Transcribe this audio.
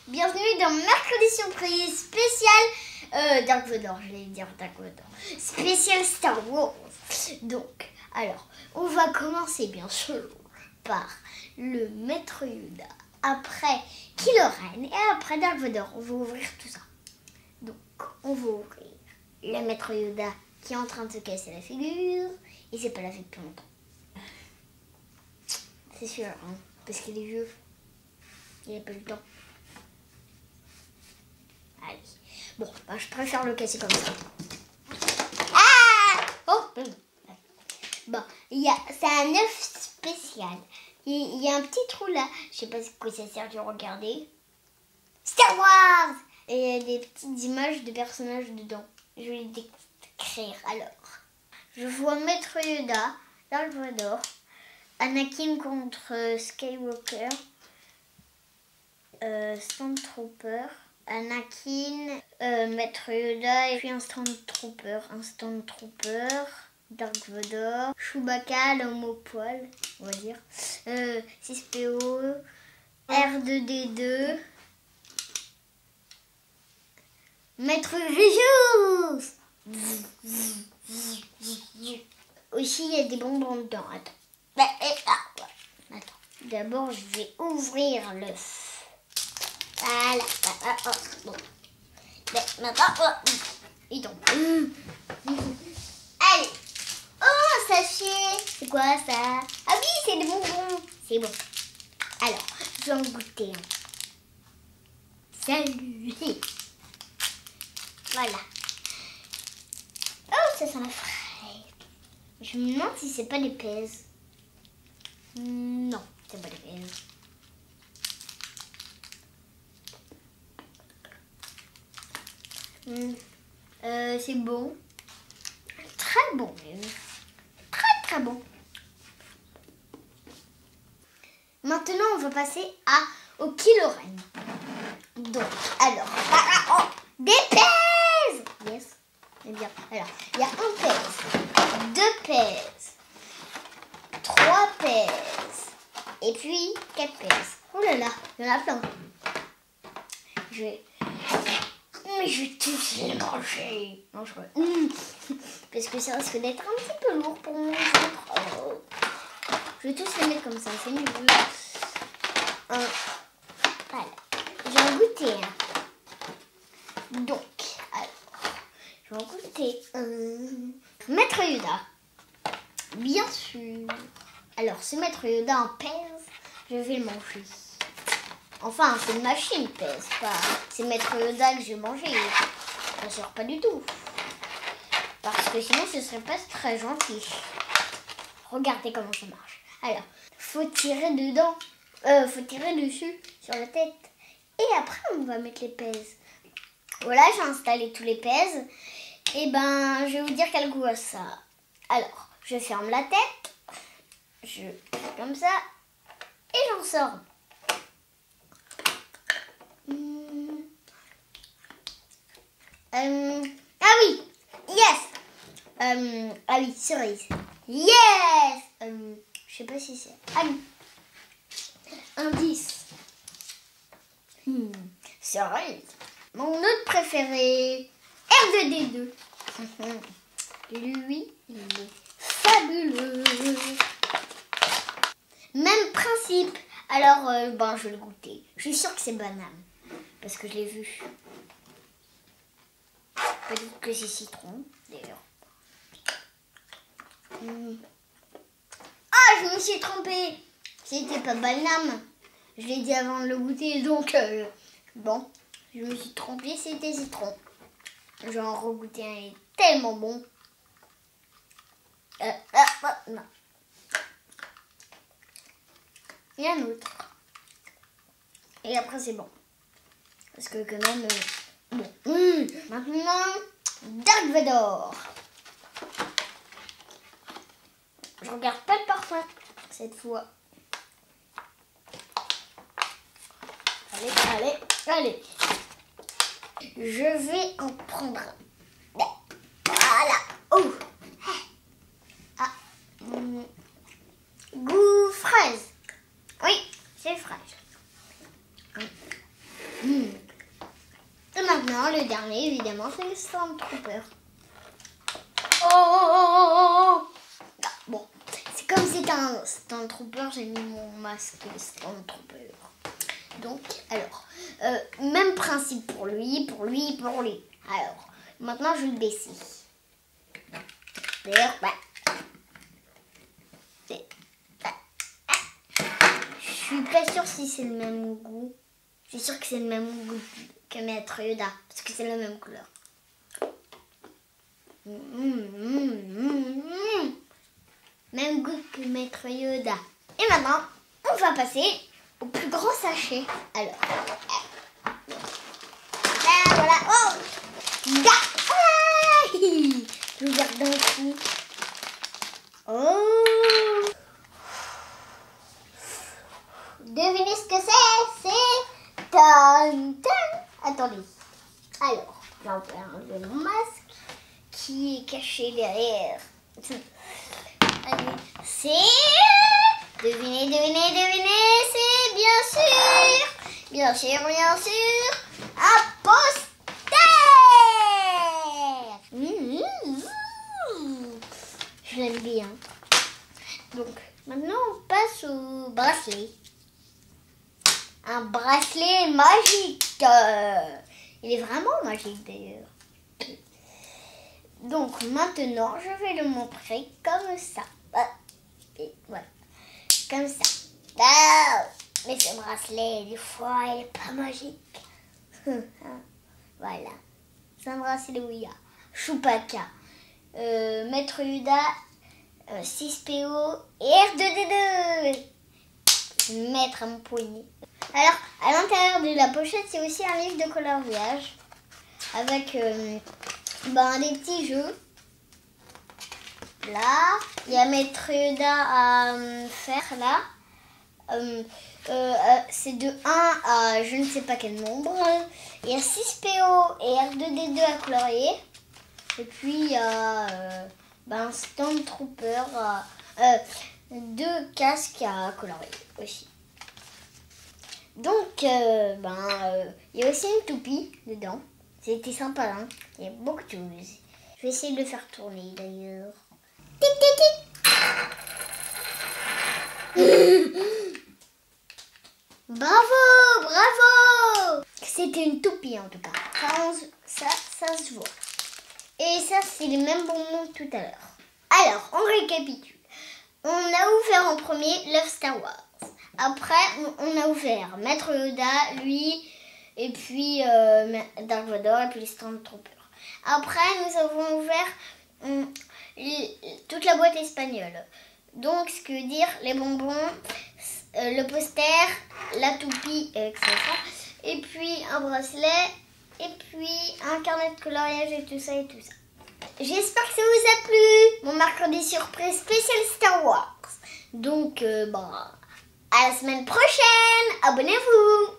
Bienvenue dans Mercredi Surprise spécial Dark Vador, je vais dire Dark Vador. Spécial Star Wars. Donc, alors, on va commencer bien sûr par le Maître Yoda, après Kylo Ren et après Dark Vador. On va ouvrir tout ça. Donc, on va ouvrir le Maître Yoda qui est en train de se casser la figure. Il s'est pas lavé depuis longtemps. C'est sûr, hein, parce qu'il est vieux. Il n'a pas eu le temps. Allez. Bon, bah, je préfère le casser comme ça. Ah oh bon, c'est un œuf spécial. Il y a un petit trou là. Je sais pas ce que ça sert de regarder. Star Wars. Et il y a des petites images de personnages dedans. Je vais les décrire alors. Je vois Maître Yoda, Dark Vador, Anakin contre Skywalker, Stormtrooper, Anakin, Maître Yoda et puis un Stormtrooper, Dark Vador, Chewbacca, l'homme au poil, on va dire, 6PO, R2D2, Maître Jesus. Aussi, il y a des bonbons dedans. Attends. D'abord, je vais ouvrir l'œuf. Voilà. Bon. Maintenant, il tombe. Allez. Oh, sachet. C'est quoi ça? Ah oui, c'est des bonbons. C'est bon. Alors, je vais en goûter un. Salut. Voilà. Oh, ça sent la fraise. Je me demande si c'est pas des pèses. Non, c'est pas des pèses. C'est bon. Très bon même. Très bon. Maintenant, on va passer au Kylo Ren. Donc, alors, des pèses. Yes. Eh bien, alors, il y a un pèse, 2 pèses, 3 pèses, et puis 4 pèses. Oh là là, il y en a plein. Je vais tous les manger. Non, parce que ça risque d'être un petit peu lourd pour mon ventre. Oh. Je vais tous les mettre comme ça, c'est mieux. Voilà, j'ai un goûter. Donc, je vais en goûter un. Maître Yoda. Bien sûr. Alors, ce Maître Yoda en pèse, je vais le manger. Enfin, c'est une machine pèse, pas. C'est Maître Yoda que je vais manger. Bien sûr, pas du tout. Parce que sinon, ce serait pas très gentil. Regardez comment ça marche. Alors, faut tirer dedans. Faut tirer dessus, sur la tête. Et après, on va mettre les pèses. Voilà, j'ai installé tous les pèses. Et ben, je vais vous dire quel goût a ça. Alors, je ferme la tête. Je fais comme ça. Et j'en sors. Ah oui, yes. Ah oui, cerise. Yes. Je sais pas si c'est. Ah oui. Indice. Cerise. Mon autre préféré, R2D2. Lui, il est fabuleux. Même principe. Alors, je vais le goûter. Je suis sûre que c'est banane. Parce que je l'ai vu. Peut-être que c'est citron, d'ailleurs. Ah, je me suis trompée. C'était pas banane. Je l'ai dit avant de le goûter, donc bon. Je me suis trompée, c'était citron. Je vais en regoûter un, il est tellement bon. Non. Et un autre. Et après, c'est bon. Parce que quand même... bon. Maintenant, Dark Vador. Je regarde pas le parfum cette fois. Allez. Je vais en prendre un. Voilà. Oh. Ah. Goût fraise. Oui, c'est fraise. enfin, le dernier, évidemment, c'est le Stormtrooper. Oh! Ah, bon, c'est comme c'est un Stormtrooper, j'ai mis mon masque Stormtrooper. Donc, alors, même principe pour lui. Alors, maintenant, je vais le baisser. Je suis pas sûre si c'est le même goût. Je suis sûre que c'est le même goût que Maître Yoda, parce que c'est la même couleur. Même goût que Maître Yoda. Et maintenant, on va passer au plus grand sachet. Alors, voilà. Oh, je vous garde d'un coup. Oh, devinez ce que c'est? C'est tan. Attendez. Alors, je vais enlever mon masque qui est caché derrière. Allez, c'est... Devinez, c'est bien sûr, un poster. Je l'aime bien. Donc, maintenant, on passe au bracelet. Un bracelet magique. Il est vraiment magique, d'ailleurs. Donc, maintenant, je vais le montrer comme ça. Et voilà. Comme ça. Mais ce bracelet, des fois, il n'est pas magique. Voilà. C'est un bracelet Ouya. Chewbacca. Maître Yoda. 6PO. Et R2D2. Je vais mettre à mon poignet. Alors, à l'intérieur de la pochette, c'est aussi un livre de coloriage. Avec des petits jeux. Là, il y a Maître Yoda à faire là. C'est de 1 à je ne sais pas quel nombre. Il y a 6PO et R2D2 à colorier. Et puis il y a un Stormtrooper, 2 casques à colorier aussi. Donc, il y a aussi une toupie dedans. C'était sympa, hein. Il y a beaucoup de choses. Je vais essayer de le faire tourner d'ailleurs. Tic, tic, tic. Bravo! C'était une toupie en tout cas. Ça se voit. Et ça, c'est les mêmes bonbons que tout à l'heure. Alors, on récapitule. On a ouvert en premier Love Star Wars. Après, on a ouvert Maître Yoda, lui, et puis Dark Vador, et puis les Stormtroopers. Après, nous avons ouvert toute la boîte espagnole. Donc, ce que veut dire les bonbons, le poster, la toupie, etc. Et puis un bracelet, et puis un carnet de coloriage et tout ça. J'espère que ça vous a plu, mon mercredi surprise spécial Star Wars. Donc, à la semaine prochaine, abonnez-vous.